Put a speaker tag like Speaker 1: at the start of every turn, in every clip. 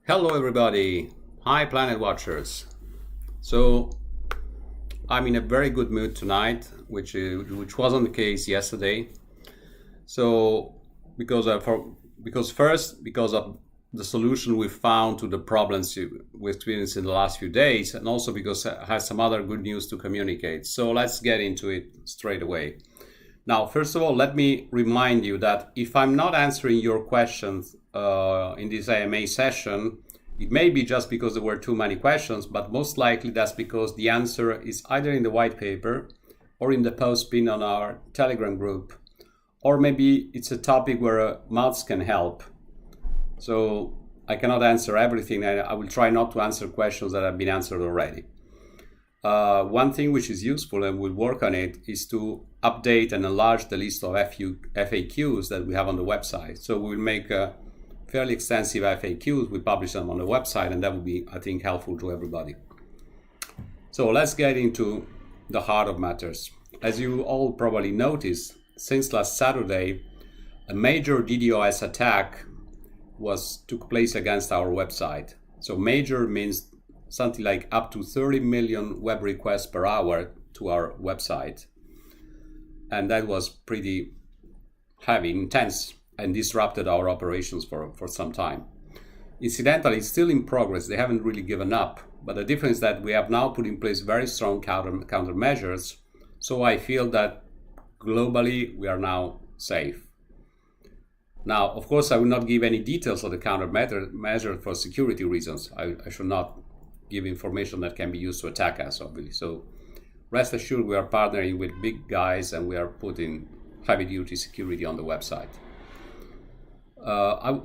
Speaker 1: Hello everybody, hi Planet Watchers. So I'm in a very good mood tonight, which wasn't the case yesterday. So because of the solution we found to the problems we experienced in the last few days, and also because I have some other good news to communicate. So let's get into it straight away. Now, first of all, let me remind you that if I'm not answering your questions in this AMA session, it may be just because there were too many questions, but most likely that's because the answer is either in the white paper or in the post pinned on our Telegram group, or maybe it's a topic where mouse can help. So I cannot answer everything. I will try not to answer questions that have been answered already. One thing which is useful, and we'll work on it, is to update and enlarge the list of FAQs that we have on the website. So we'll make fairly extensive FAQs. We publish them on the website, and that will be, I think, helpful to everybody. So let's get into the heart of matters. As you all probably noticed, since last Saturday, a major DDoS attack took place against our website. So major means something like up to 30 million web requests per hour to our website. And that was pretty heavy, intense, and disrupted our operations for some time. Incidentally, it's still in progress. They haven't really given up. But the difference is that we have now put in place very strong countermeasures. So I feel that globally we are now safe. Now, of course, I will not give any details of the countermeasure for security reasons. I should not give information that can be used to attack us, obviously. So rest assured, we are partnering with big guys, and we are putting heavy-duty security on the website.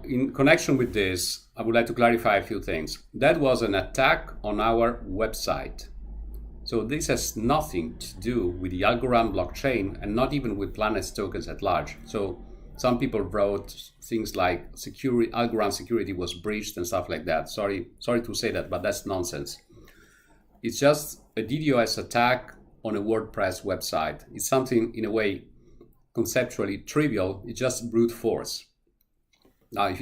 Speaker 1: In connection with this, I would like to clarify a few things. That was an attack on our website. So this has nothing to do with the Algorand blockchain, and not even with Planet's tokens at large. So some people wrote things like Algorand security was breached and stuff like that. Sorry to say that, but that's nonsense. It's just a DDoS attack on a WordPress website. It's something, in a way, conceptually trivial. It's just brute force. Now,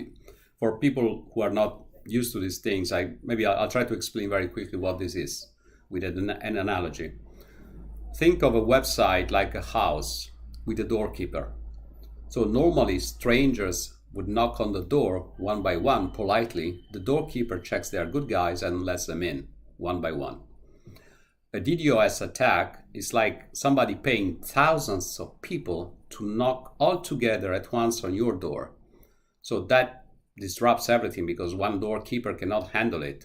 Speaker 1: for people who are not used to these things, I'll try to explain very quickly what this is with an analogy. Think of a website like a house with a doorkeeper. So normally strangers would knock on the door one by one politely. The doorkeeper checks they are good guys and lets them in one by one. A DDoS attack is like somebody paying thousands of people to knock all together at once on your door. So that disrupts everything because one doorkeeper cannot handle it.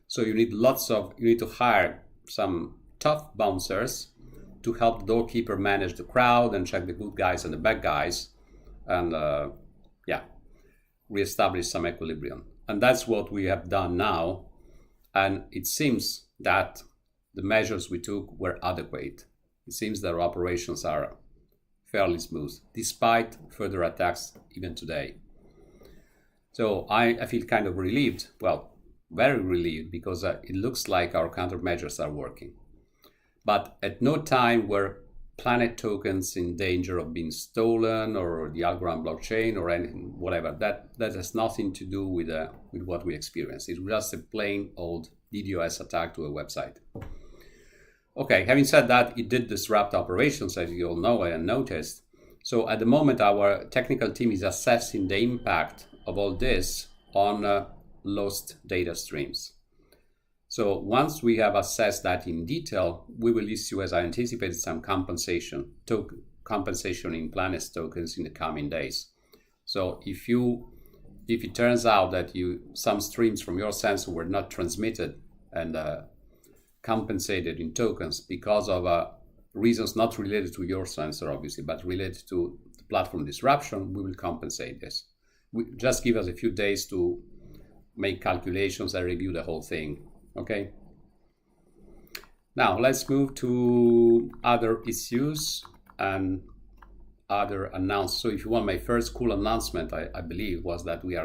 Speaker 1: So you need to hire some tough bouncers to help the doorkeeper manage the crowd and check the good guys and the bad guys, and reestablish some equilibrium. And that's what we have done now. And it seems that the measures we took were adequate. It seems that our operations are fairly smooth, despite further attacks even today. So I feel kind of relieved, well, very relieved, because it looks like our countermeasures are working. But at no time were Planet tokens in danger of being stolen, or the Algorand blockchain, or anything, whatever. That has nothing to do with what we experienced. It's just a plain old DDoS attack to a website. Okay, having said that, it did disrupt operations, as you all know and noticed. So at the moment, our technical team is assessing the impact of all this on lost data streams. So once we have assessed that in detail, we will issue, as I anticipated, some compensation in Planet's tokens in the coming days. So if it turns out that some streams from your sensor were not transmitted and compensated in tokens because of reasons not related to your sensor, obviously, but related to the platform disruption, we will compensate this. Just give us a few days to make calculations and review the whole thing. Okay. Now let's move to other issues and other announcements. So if you want, my first cool announcement, I believe, was that we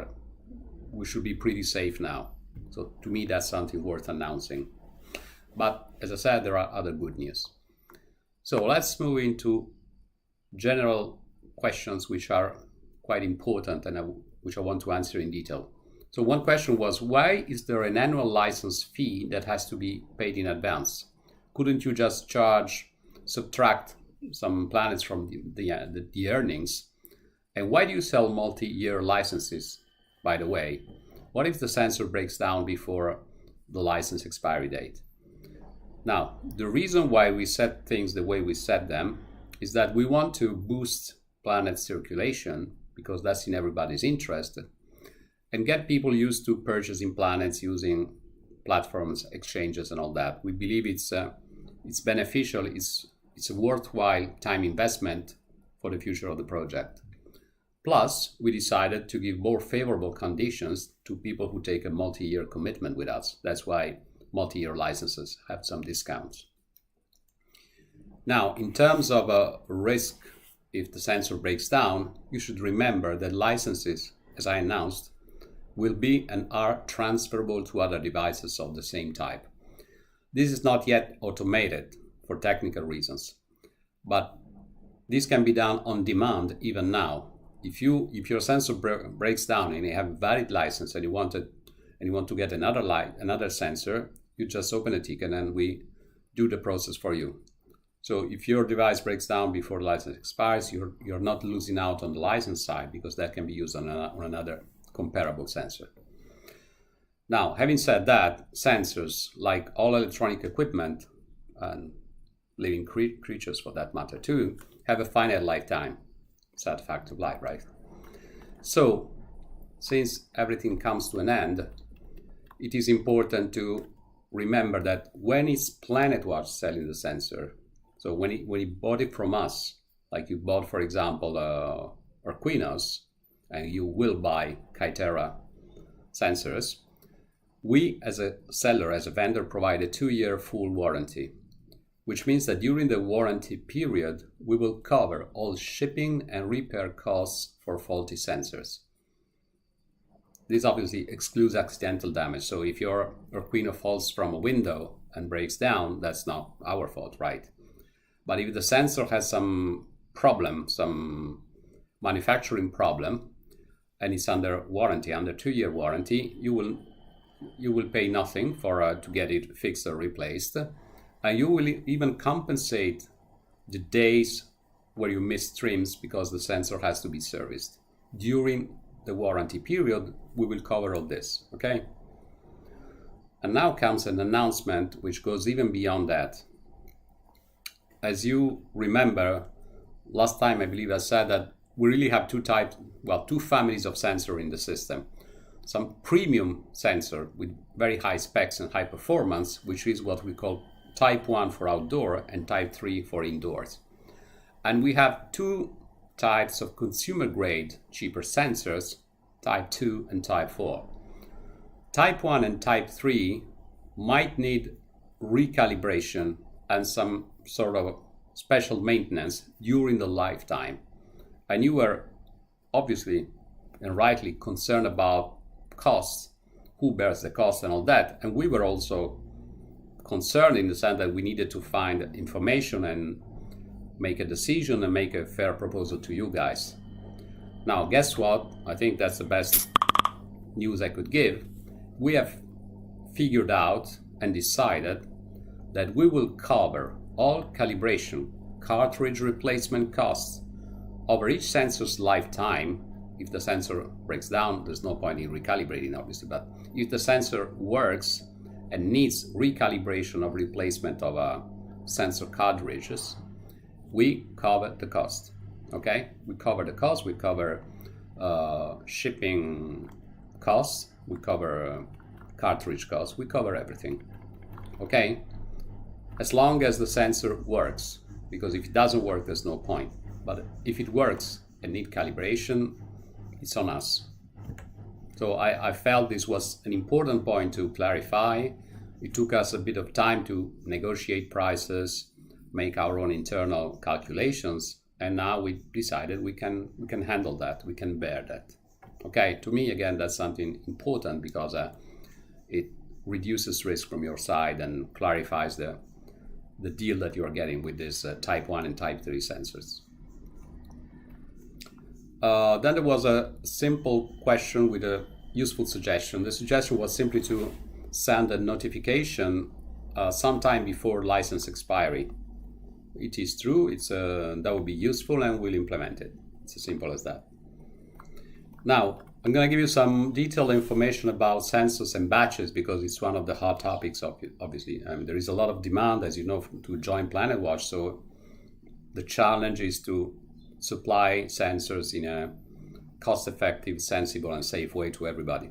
Speaker 1: should be pretty safe now. So to me, that's something worth announcing. But as I said, there are other good news. So let's move into general questions which are quite important and which I want to answer in detail. So one question was, why is there an annual license fee that has to be paid in advance? Couldn't you just subtract some planets from the earnings? And why do you sell multi-year licenses, by the way? What if the sensor breaks down before the license expiry date? Now, the reason why we set things the way we set them is that we want to boost planet circulation, because that's in everybody's interest, and get people used to purchasing planets using platforms, exchanges, and all that. We believe it's beneficial, it's a worthwhile time investment for the future of the project. Plus, we decided to give more favorable conditions to people who take a multi-year commitment with us. That's why multi-year licenses have some discounts. Now, in terms of a risk, if the sensor breaks down, you should remember that licenses, as I announced, will be and are transferable to other devices of the same type. This is not yet automated for technical reasons, but this can be done on demand even now. If your sensor breaks down and you have a valid license and you want to get another sensor, you just open a ticket and we do the process for you. So if your device breaks down before the license expires, you're not losing out on the license side, because that can be used on another comparable sensor. Now, having said that, sensors, like all electronic equipment and living creatures for that matter too, have a finite lifetime. It's that fact of life, right? So, since everything comes to an end, it is important to remember that when it's PlanetWatch selling the sensor, so when he bought it from us, like you bought, for example, Arquinos, and you will buy Kythera sensors, we as a seller, as a vendor, provide a 2-year full warranty, which means that during the warranty period, we will cover all shipping and repair costs for faulty sensors. This obviously excludes accidental damage. So if your Arquino falls from a window and breaks down, that's not our fault, right? But if the sensor has some problem, some manufacturing problem, and it's under warranty, under 2-year warranty, you will pay nothing for to get it fixed or replaced, and you will even compensate the days where you miss trims because the sensor has to be serviced. During the warranty period, we will cover all this, okay? And now comes an announcement which goes even beyond that. As you remember, last time I believe I said that we really have two families of sensor in the system. Some premium sensor with very high specs and high performance, which is what we call Type 1 for outdoor and Type 3 for indoors. And we have two types of consumer grade cheaper sensors, Type 2 and Type 4. Type 1 and Type 3 might need recalibration and some sort of special maintenance during the lifetime. And you were obviously and rightly concerned about costs, who bears the cost and all that. And we were also concerned in the sense that we needed to find information and make a decision and make a fair proposal to you guys. Now, guess what? I think that's the best news I could give. We have figured out and decided that we will cover all calibration, cartridge replacement costs over each sensor's lifetime. If the sensor breaks down, there's no point in recalibrating, obviously, but if the sensor works and needs recalibration or replacement of sensor cartridges, we cover the cost, okay? We cover the cost, we cover shipping costs, we cover cartridge costs, we cover everything, okay? As long as the sensor works, because if it doesn't work, there's no point. But if it works and need calibration, it's on us. So I felt this was an important point to clarify. It took us a bit of time to negotiate prices, make our own internal calculations, and now we decided we can handle that, we can bear that. Okay, to me, again, that's something important because it reduces risk from your side and clarifies the deal that you're getting with this Type 1 and Type 3 sensors. Then there was a simple question with a useful suggestion. The suggestion was simply to send a notification sometime before license expiry. It is true, that would be useful, and we'll implement it. It's as simple as that. Now, I'm going to give you some detailed information about census and batches because it's one of the hot topics, obviously. There is a lot of demand, as you know, to join PlanetWatch, so the challenge is to supply sensors in a cost-effective, sensible, and safe way to everybody.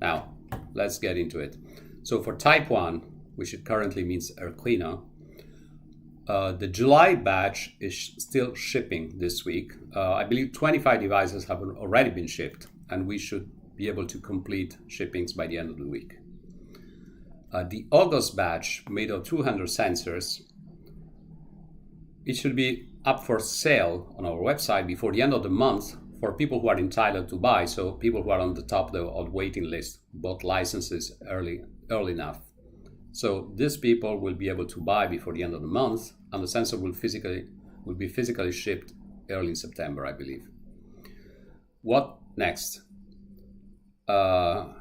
Speaker 1: Now, let's get into it. So for type 1, which it currently means Erquino, the July batch is still shipping this week. I believe 25 devices have already been shipped, and we should be able to complete shippings by the end of the week. The August batch, made of 200 sensors, it should be up for sale on our website before the end of the month for people who are entitled to buy, so people who are on the top of the waiting list, bought licenses early enough. So these people will be able to buy before the end of the month, and the sensor will be physically shipped early in September, I believe. What next? There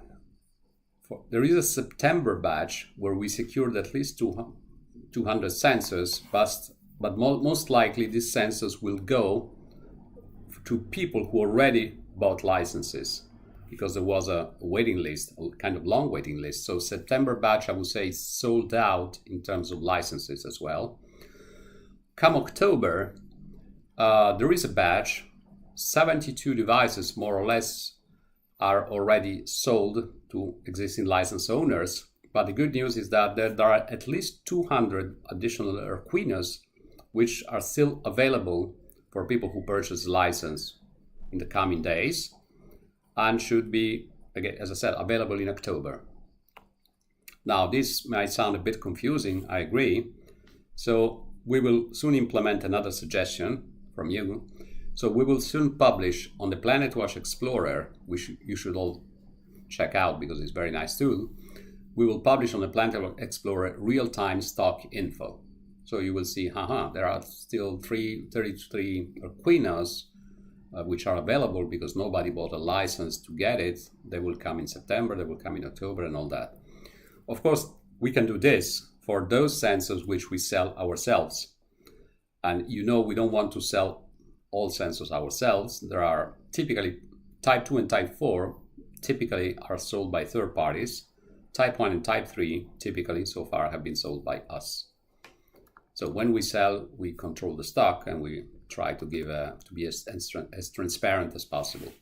Speaker 1: is a September batch where we secured at least 200 sensors, but most likely these sensors will go to people who already bought licenses, because there was a waiting list, a kind of long waiting list. So September batch, I would say, is sold out in terms of licenses as well. Come October, there is a batch, 72 devices more or less are already sold to existing license owners. But the good news is that there are at least 200 additional Erquinos which are still available for people who purchase the license in the coming days, and should be, again, as I said, available in October. Now, this might sound a bit confusing, I agree. So we will soon implement another suggestion from you. So we will soon publish on the PlanetWatch Explorer, which you should all check out because it's a very nice tool. We will publish on the PlanetWatch Explorer real-time stock info. So you will see, there are still 33 Erquinos which are available because nobody bought a license to get it. They will come in September, they will come in October, and all that. Of course, we can do this for those sensors which we sell ourselves. And we don't want to sell all sensors ourselves. There are typically type 2 and type 4 typically are sold by third parties. Type 1 and type 3 typically so far have been sold by us. So when we sell, we control the stock, and we try to be as transparent as possible.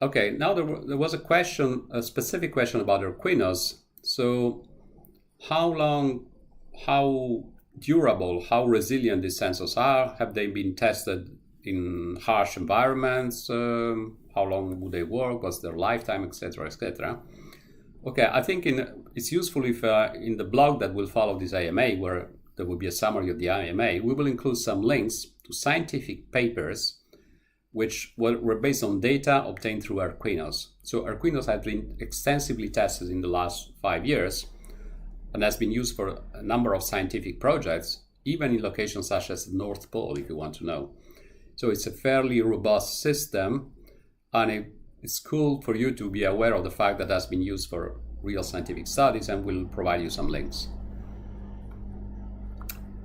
Speaker 1: Okay, now there was a specific question about Erquinos. So how durable, how resilient these sensors are? Have they been tested in harsh environments? How long would they work? What's their lifetime, etc., etc.? Okay, I think it's useful if in the blog that will follow this AMA, where there will be a summary of the AMA, we will include some links to scientific papers which were based on data obtained through Erquinos. So Erquinos have been extensively tested in the last 5 years and has been used for a number of scientific projects, even in locations such as the North Pole, if you want to know. So it's a fairly robust system, and it's cool for you to be aware of the fact that that's been used for real scientific studies, and we'll provide you some links.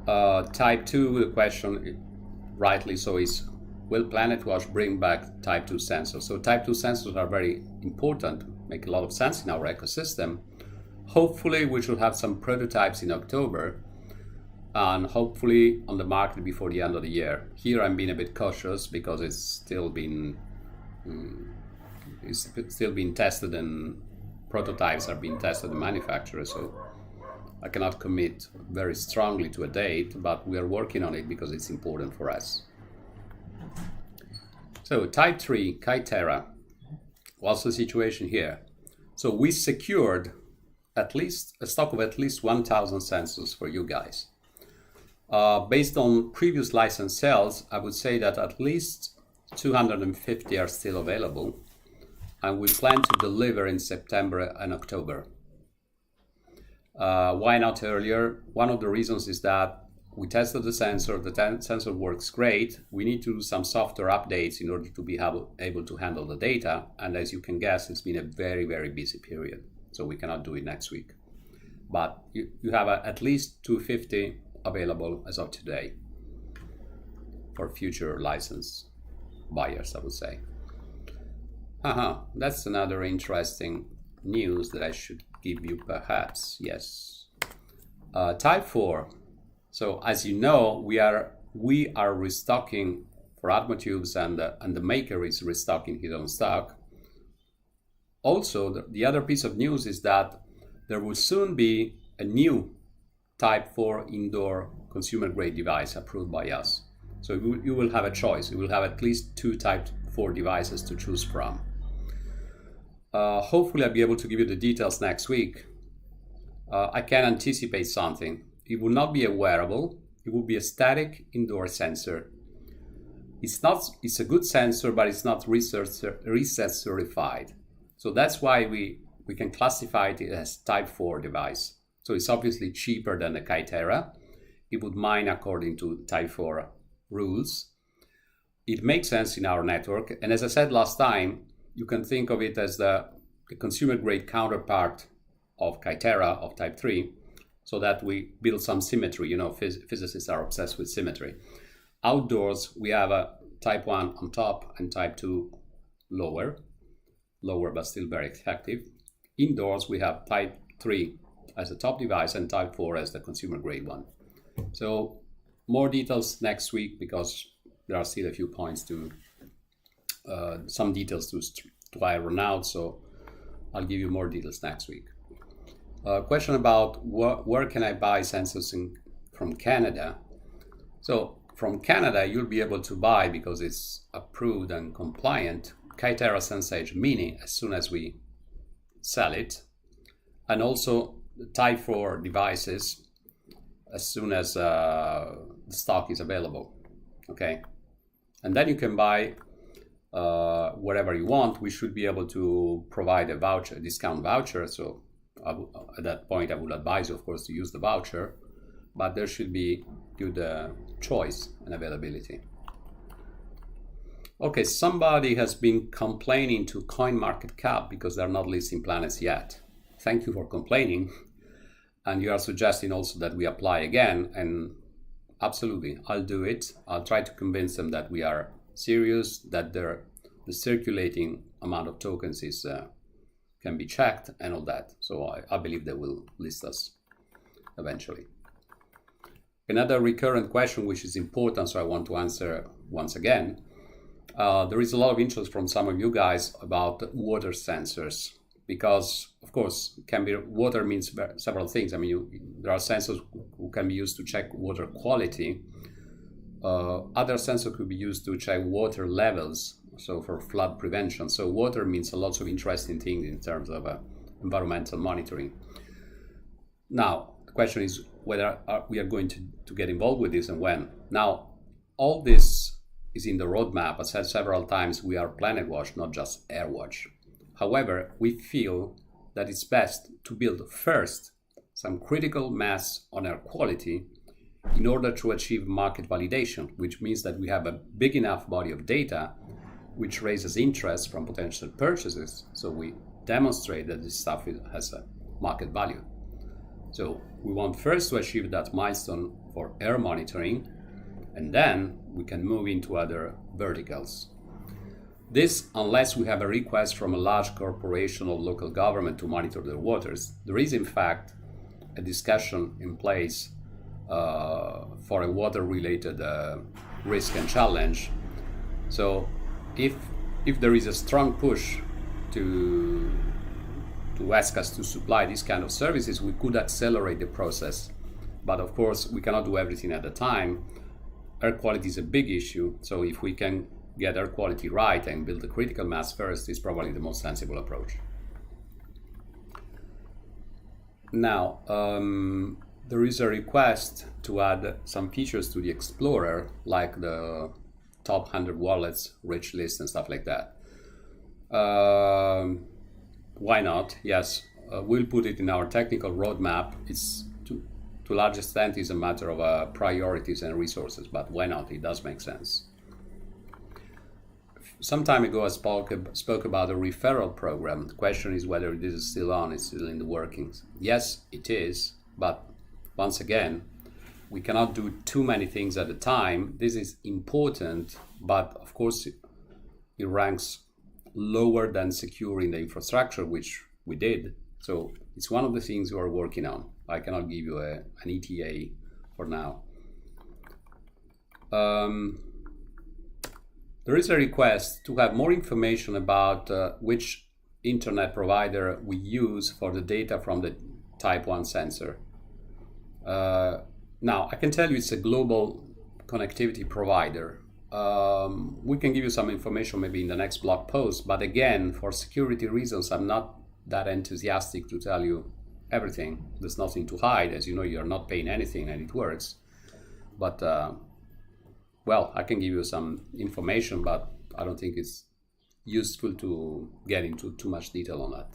Speaker 1: Type 2, the question, rightly so, is will PlanetWatch bring back type 2 sensors? So type 2 sensors are very important, make a lot of sense in our ecosystem. Hopefully we should have some prototypes in October, and hopefully on the market before the end of the year. Here I'm being a bit cautious because it's still being tested, and prototypes are being tested in manufacturers, so I cannot commit very strongly to a date, but we are working on it because it's important for us. So type 3, Kythera, what's the situation here? So we secured at least a stock of at least 1,000 sensors for you guys. Based on previous license sales, I would say that at least 250 are still available, and we plan to deliver in September and October. Why not earlier? One of the reasons is that we tested the sensor. The sensor works great. We need to do some software updates in order to be able to handle the data. And as you can guess, it's been a very, very busy period. So we cannot do it next week. But you have at least 250 available as of today for future license buyers, I would say. That's another interesting news that I should give you perhaps. Yes. Type 4. So as you know, we are restocking for Atmotubes, and the maker is restocking his own stock. Also, the other piece of news is that there will soon be a new Type 4 indoor consumer grade device approved by us. So you will have a choice. You will have at least 2 Type 4 devices to choose from. Hopefully I'll be able to give you the details next week. I can anticipate something. It will not be a wearable. It will be a static indoor sensor. It's a good sensor, but it's not reset certified. So that's why we can classify it as Type 4 device. So it's obviously cheaper than the Kythera. It would mine according to Type 4 rules. It makes sense in our network. And as I said last time, you can think of it as the consumer grade counterpart of Kythera of Type 3, so that we build some symmetry. You know, physicists are obsessed with symmetry. Outdoors, we have a Type 1 on top and Type 2 lower but still very effective. Indoors, we have Type 3 as the top device and Type 4 as the consumer grade one. So more details next week, because there are still a few points to, some details to iron out. So I'll give you more details next week. Question about where can I buy sensors from Canada? So from Canada, you'll be able to buy, because it's approved and compliant, Kythera SenseEdge Mini as soon as we sell it, and also the Type 4 devices as soon as the stock is available. Okay, and then you can buy whatever you want. We should be able to provide a discount voucher. So at that point, I would advise you, of course, to use the voucher, but there should be good choice and availability. Okay, somebody has been complaining to CoinMarketCap because they're not listing planets yet. Thank you for complaining. And you are suggesting also that we apply again, and absolutely, I'll do it. I'll try to convince them that we are serious, that the circulating amount of tokens is can be checked and all that. So I believe they will list us eventually. Another recurrent question, which is important, so I want to answer once again. There is a lot of interest from some of you guys about water sensors, because of course water means several things. I mean, there are sensors who can be used to check water quality. Other sensors could be used to check water levels, so for flood prevention. So water means a lot of interesting things in terms of environmental monitoring. Now, the question is whether we are going to get involved with this and when. Now, all this is in the roadmap. As I said several times, we are PlanetWatch, not just AirWatch. However, we feel that it's best to build first some critical mass on air quality in order to achieve market validation, which means that we have a big enough body of data which raises interest from potential purchasers, so we demonstrate that this stuff has a market value. So we want first to achieve that milestone for air monitoring, and then we can move into other verticals. This, unless we have a request from a large corporation or local government to monitor their waters. There is, in fact, a discussion in place for a water-related risk and challenge. So if there is a strong push to ask us to supply these kind of services, we could accelerate the process. But of course, we cannot do everything at a time. Air quality is a big issue, so if we can get air quality right and build the critical mass first, is probably the most sensible approach. Now, there is a request to add some features to the Explorer, like the top 100 wallets, rich list, and stuff like that. Why not? Yes, we'll put it in our technical roadmap. It's to a large extent is a matter of priorities and resources, but why not? It does make sense. Some time ago I spoke about a referral program. The question is whether this is still on, it's still in the workings. Yes, it is, but once again, we cannot do too many things at a time. This is important, but of course it ranks lower than securing the infrastructure, which we did. So it's one of the things we are working on. I cannot give you an ETA for now. There is a request to have more information about which internet provider we use for the data from the Type 1 sensor. Now, I can tell you it's a global connectivity provider. We can give you some information maybe in the next blog post, but again, for security reasons, I'm not that enthusiastic to tell you everything. There's nothing to hide. As you know, you're not paying anything and it works. But well, I can give you some information, but I don't think it's useful to get into too much detail on that.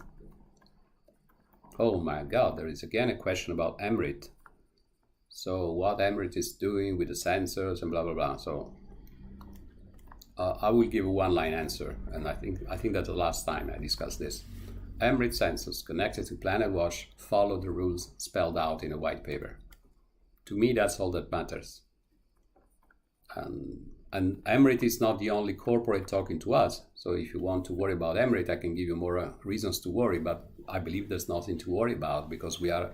Speaker 1: Oh my God, there is again a question about Emrit. So what Emrit is doing with the sensors and blah, blah, blah. So I will give a one-line answer, and I think that's the last time I discussed this. Emrit sensors connected to PlanetWatch follow the rules spelled out in a white paper. To me, that's all that matters. And Emrit is not the only corporate talking to us. So if you want to worry about Emrit, I can give you more reasons to worry, but I believe there's nothing to worry about because we are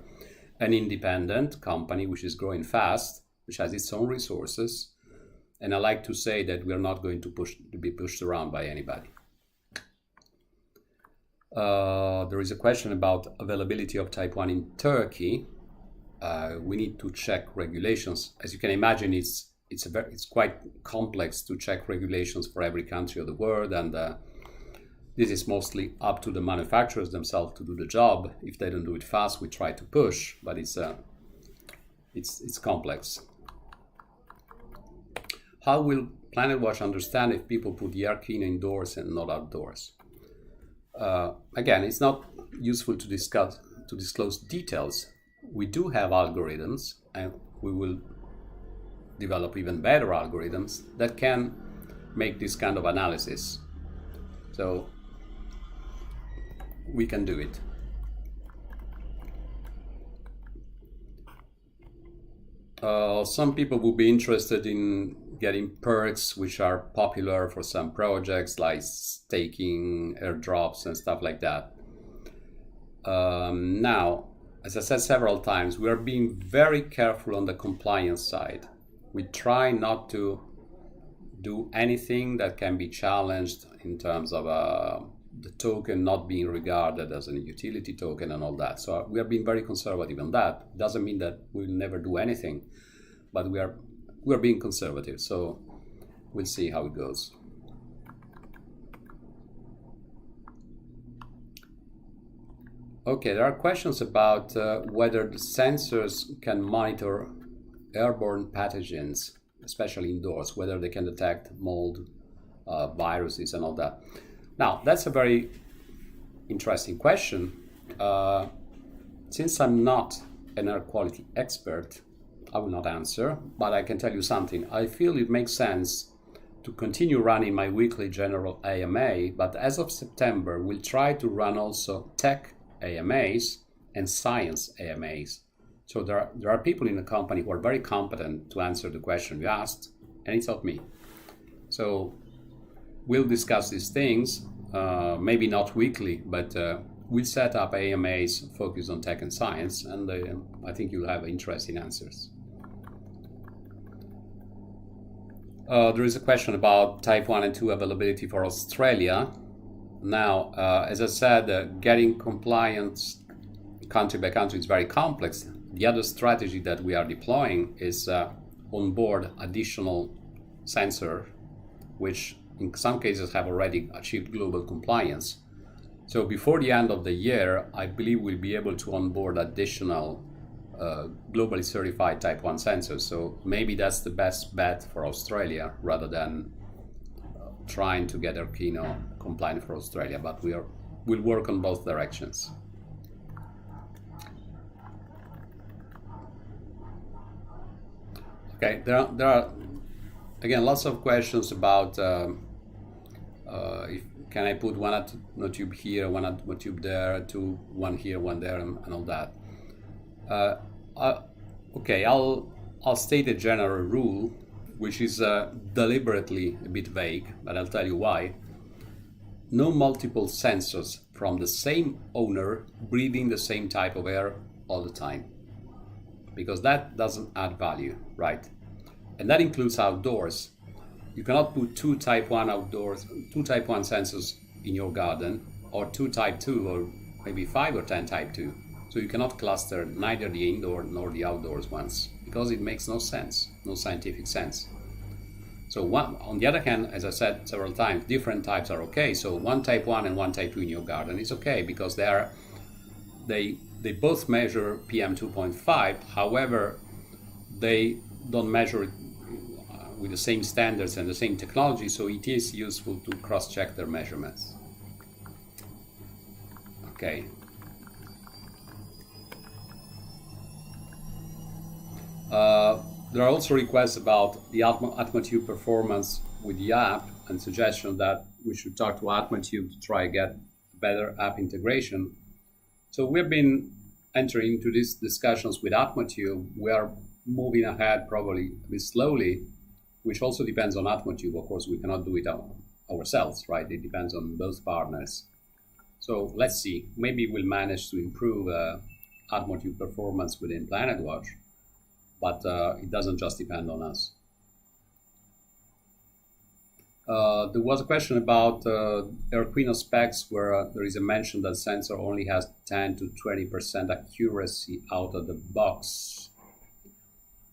Speaker 1: an independent company which is growing fast, which has its own resources. And I like to say that we are not going to be pushed around by anybody. There is a question about availability of Type 1 in Turkey. We need to check regulations. As you can imagine, it's quite complex to check regulations for every country of the world, and this is mostly up to the manufacturers themselves to do the job. If they don't do it fast, we try to push, but it's complex. How will PlanetWatch understand if people put the Arcane indoors and not outdoors? Again, it's not useful to disclose details. We do have algorithms, and we will develop even better algorithms that can make this kind of analysis. So we can do it. Some people will be interested in getting perks which are popular for some projects like staking, airdrops and stuff like that. Now, as I said several times, we are being very careful on the compliance side. We try not to do anything that can be challenged in terms of the token not being regarded as a utility token and all that. So we are being very conservative on that. It doesn't mean that we'll never do anything, but we are being conservative. So we'll see how it goes. Okay, there are questions about whether the sensors can monitor airborne pathogens, especially indoors, whether they can detect mold, viruses and all that. Now, that's a very interesting question. Since I'm not an air quality expert, I will not answer, but I can tell you something. I feel it makes sense to continue running my weekly general AMA, but as of September, we'll try to run also tech AMAs and science AMAs. So there are people in the company who are very competent to answer the question you asked, and it's not me. So we'll discuss these things, maybe not weekly, but we'll set up AMAs focused on tech and science, and I think you'll have interesting answers. There is a question about Type 1 and 2 availability for Australia. Now, as I said, getting compliance country by country is very complex. The other strategy that we are deploying is onboard additional sensor, which in some cases have already achieved global compliance. So before the end of the year, I believe we'll be able to onboard additional globally certified Type 1 sensors. So maybe that's the best bet for Australia rather than trying to get Arcano compliant for Australia, but we'll work on both directions. Okay, there are again lots of questions about if can I put one tube here, one tube there, one here, one there, and all that. Okay, I'll state a general rule, which is deliberately a bit vague, but I'll tell you why. No multiple sensors from the same owner breathing the same type of air all the time, because that doesn't add value, right? And that includes outdoors. You cannot put two type 1 sensors in your garden, or two type 2, or maybe 5 or 10 type 2. So you cannot cluster neither the indoor nor the outdoors ones, because it makes no sense, no scientific sense. So on the other hand, as I said several times, different types are okay. So one type 1 and one type 2 in your garden is okay, because they both measure PM 2.5. However, they don't measure it with the same standards and the same technology, so it is useful to cross-check their measurements. Okay. There are also requests about the Atmotube performance with the app, and suggestion that we should talk to Atmotube to try to get better app integration. So we've been entering into these discussions with Atmotube. We are moving ahead probably a bit slowly, which also depends on Atmotube. Of course, we cannot do it ourselves, right? It depends on both partners. So let's see. Maybe we'll manage to improve Atmotube performance within PlanetWatch, but it doesn't just depend on us. There was a question about Arquino specs, where there is a mention that sensor only has 10 to 20% accuracy out of the box.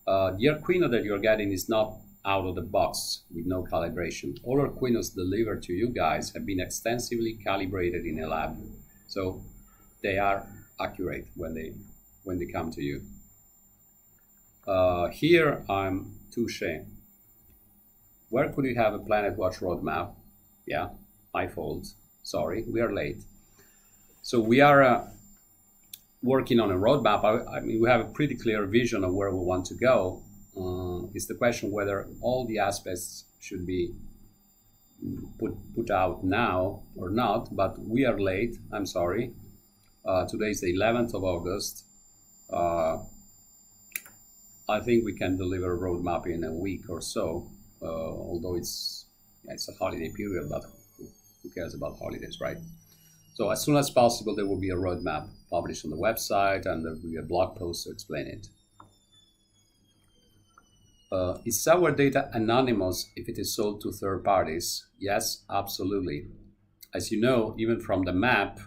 Speaker 1: The Arquino that you're getting is not out of the box with no calibration. All Arquinos delivered to you guys have been extensively calibrated in a lab, so they are accurate when they come to you. Here I'm touche. Where could we have a PlanetWatch roadmap? Yeah, my fault. Sorry, we are late. So we are working on a roadmap. I mean, we have a pretty clear vision of where we want to go. It's the question whether all the aspects should be put out now or not, but we are late. I'm sorry. Today is the 11th of August. I think we can deliver a roadmap in a week or so, although it's a holiday period, but who cares about holidays, right? So as soon as possible, there will be a roadmap published on the website, and there will be a blog post to explain it. Is our data anonymous if it is sold to third parties? Yes, absolutely. As you know, even from the map,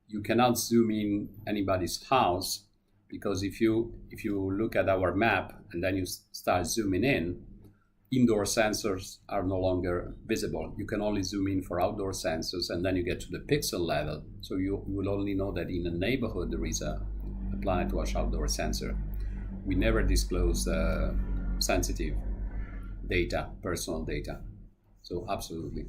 Speaker 1: you cannot zoom in anybody's house, because if you look at our map and then you start zooming in, indoor sensors are no longer visible. You can only zoom in for outdoor sensors, and then you get to the pixel level. So you will only know that in a neighborhood there is a PlanetWatch outdoor sensor. We never disclose sensitive data, personal data. So absolutely.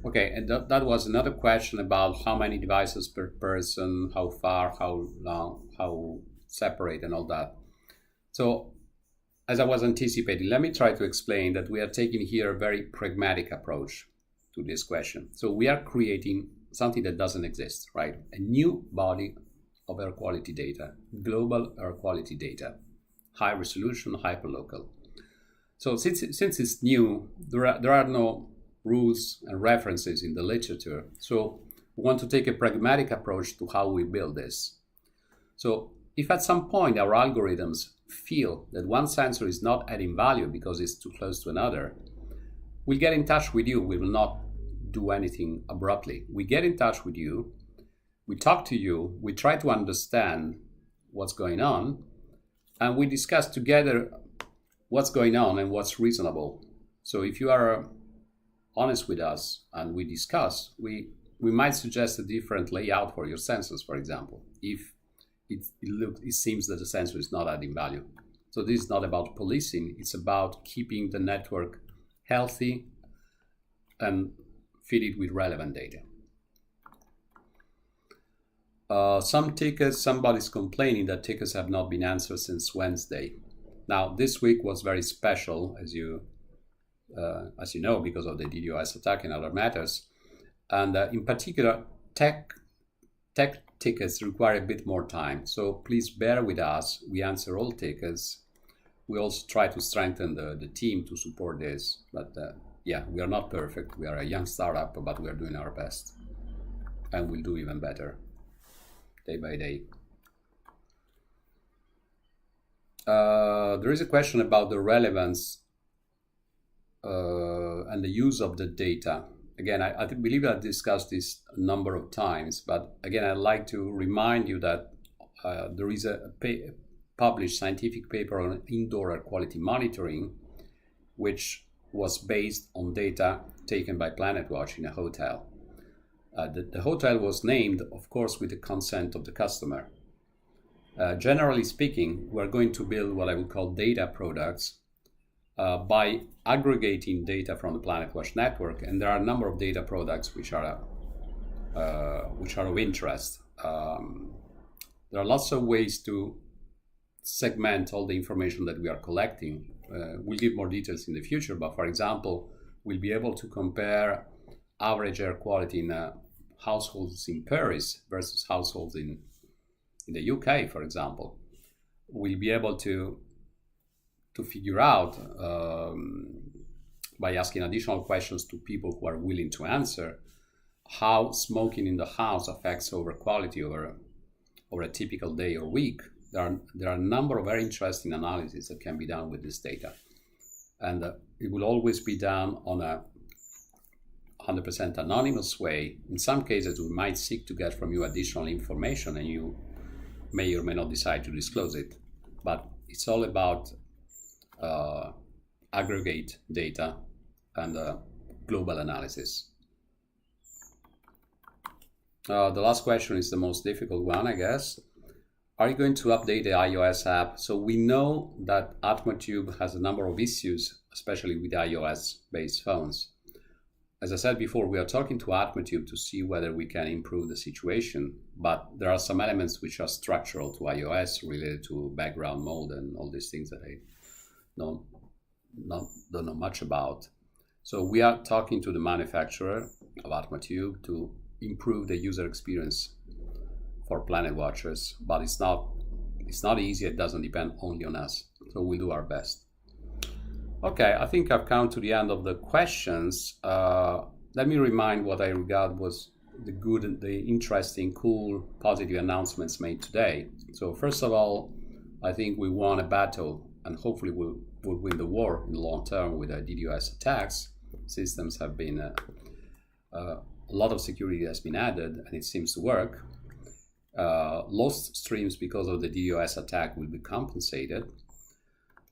Speaker 1: Okay, and that was another question about how many devices per person, how far, how long, how separate, and all that. So, as I was anticipating, let me try to explain that we are taking here a very pragmatic approach to this question. So we are creating something that doesn't exist, right? A new body of air quality data, global air quality data, high resolution, hyperlocal. So since it's new, there are no rules and references in the literature. So we want to take a pragmatic approach to how we build this. So if at some point our algorithms feel that one sensor is not adding value because it's too close to another, we'll get in touch with you. We will not do anything abruptly. We get in touch with you, we talk to you, we try to understand what's going on, and we discuss together what's going on and what's reasonable. So if you are honest with us and we discuss, we might suggest a different layout for your sensors, for example, if it seems that the sensor is not adding value. So this is not about policing, it's about keeping the network healthy and feed it with relevant data. Some tickets, somebody's complaining that tickets have not been answered since Wednesday. Now, this week was very special, as you know, because of the DDoS attack and other matters. And in particular, tech tickets require a bit more time. So please bear with us. We answer all tickets. We also try to strengthen the team to support this. But yeah, we are not perfect. We are a young startup, but we are doing our best. And we'll do even better day by day. There is a question about the relevance and the use of the data. Again, I believe I've discussed this a number of times, but again, I'd like to remind you that there is a published scientific paper on indoor air quality monitoring, which was based on data taken by PlanetWatch in a hotel. The hotel was named, of course, with the consent of the customer. Generally speaking, we're going to build what I would call data products by aggregating data from the PlanetWatch network, and there are a number of data products which are of interest. There are lots of ways to segment all the information that we are collecting. We'll give more details in the future, but for example, we'll be able to compare average air quality in households in Paris versus households in the UK, for example. We'll be able to figure out by asking additional questions to people who are willing to answer how smoking in the house affects overall quality over a typical day or week. There are a number of very interesting analyses that can be done with this data, and it will always be done on a 100% anonymous way. In some cases, we might seek to get from you additional information, and you may or may not decide to disclose it, but it's all about aggregate data and global analysis. The last question is the most difficult one, I guess. Are you going to update the iOS app? So we know that Atmotube has a number of issues, especially with iOS-based phones. As I said before, we are talking to Atmotube to see whether we can improve the situation, but there are some elements which are structural to iOS related to background mode and all these things that I don't know much about. So we are talking to the manufacturer of Atmotube to improve the user experience for PlanetWatchers, but it's not easy. It doesn't depend only on us. So we'll do our best. Okay, I think I've come to the end of the questions. Let me remind what I regard was the good and the interesting, cool, positive announcements made today. So first of all, I think we won a battle, and hopefully we'll win the war in the long term with the DDoS attacks. Systems have been, a lot of security has been added, and it seems to work. Lost streams because of the DDoS attack will be compensated.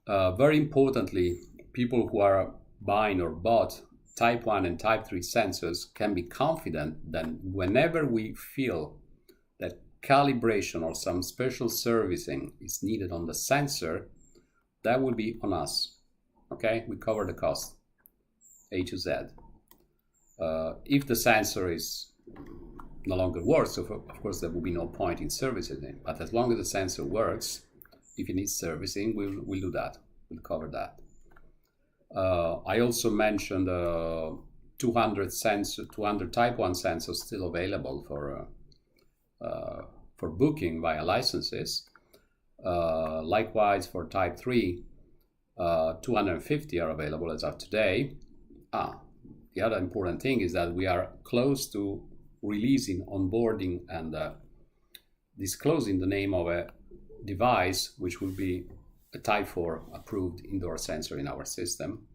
Speaker 1: Very importantly, people who are buying or bought type 1 and type 3 sensors can be confident that whenever we feel that calibration or some special servicing is needed on the sensor, that will be on us. Okay, we cover the cost, A to Z. If the sensor is no longer works, so of course there will be no point in servicing it. But as long as the sensor works, if it needs servicing, we'll do that. We'll cover that. I also mentioned 200 type 1 sensors still available for booking via licenses. Likewise for type 3, 250 are available as of today. The other important thing is that we are close to releasing, onboarding, and disclosing the name of a device which will be a type 4 approved indoor sensor in our system.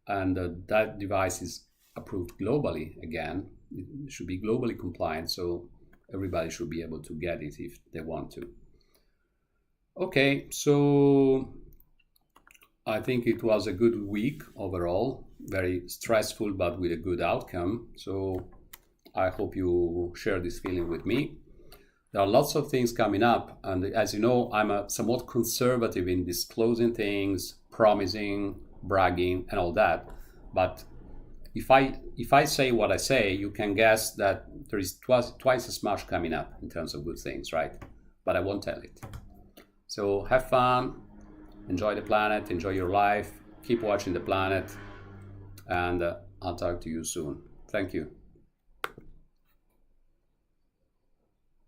Speaker 1: And that device is approved globally again. It should be globally compliant, so everybody should be able to get it if they want to. Okay, so I think it was a good week overall, very stressful but with a good outcome. So I hope you share this feeling with me. There are lots of things coming up, and as you know, I'm somewhat conservative in disclosing things, promising, bragging, and all that. But if I say what I say, you can guess that there is twice as much coming up in terms of good things, right? But I won't tell it. So have fun, enjoy the planet, enjoy your life, keep watching the planet, and I'll talk to you soon. Thank you.